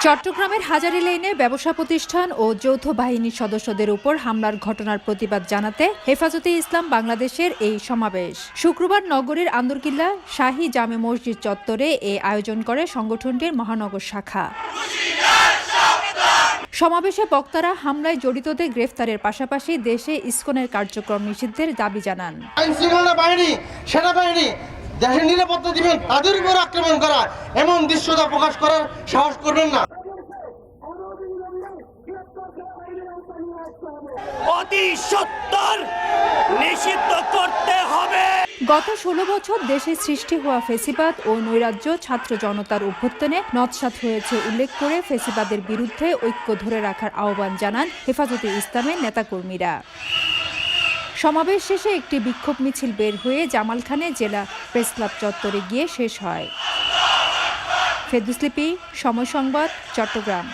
চট্টগ্রামের হাজারী লেনে ব্যবসা প্রতিষ্ঠান ও যৌথ বাহিনীর সদস্যদের উপর হামলার ঘটনার প্রতিবাদ জানাতে হেফাজতে ইসলাম বাংলাদেশের এই সমাবেশ শুক্রবার নগরীর আন্দরকিল্লা শাহী জামে মসজিদ চত্বরে এই আয়োজন করে সংগঠনটির মহানগর শাখা। সমাবেশে বক্তারা হামলায় জড়িতদের গ্রেফতারের পাশাপাশি দেশে ইসকনের কার্যক্রম নিষিদ্ধের দাবি জানান। আইনশৃঙ্খলা বাহিনী, সেনাবাহিনী দেশের নিরাপত্তা দিবেন, তাদের উপর আক্রমণ করা এমন দৃশ্যতা প্রকাশ করার সাহস করবেন না। অতি সত্বর নিষিদ্ধ করতে হবে। গত 16 বছর দেশে সৃষ্টি হওয়া ফেসিবাদ ও নৈরাজ্য ছাত্র জনতার অভ্যুত্থানে নতসাৎ হয়েছে উল্লেখ করে ফেসিবাদের বিরুদ্ধে ঐক্য ধরে রাখার আহ্বান জানান হেফাজতে ইসলামের নেতাকর্মীরা। সমাবেশ শেষে একটি বিক্ষোভ মিছিল বের হয়ে জামালখানে জেলা প্রেসক্লাব চত্বরে গিয়ে শেষ হয়। ফেরদৌস লিপি, সময় সংবাদ, চট্টগ্রাম।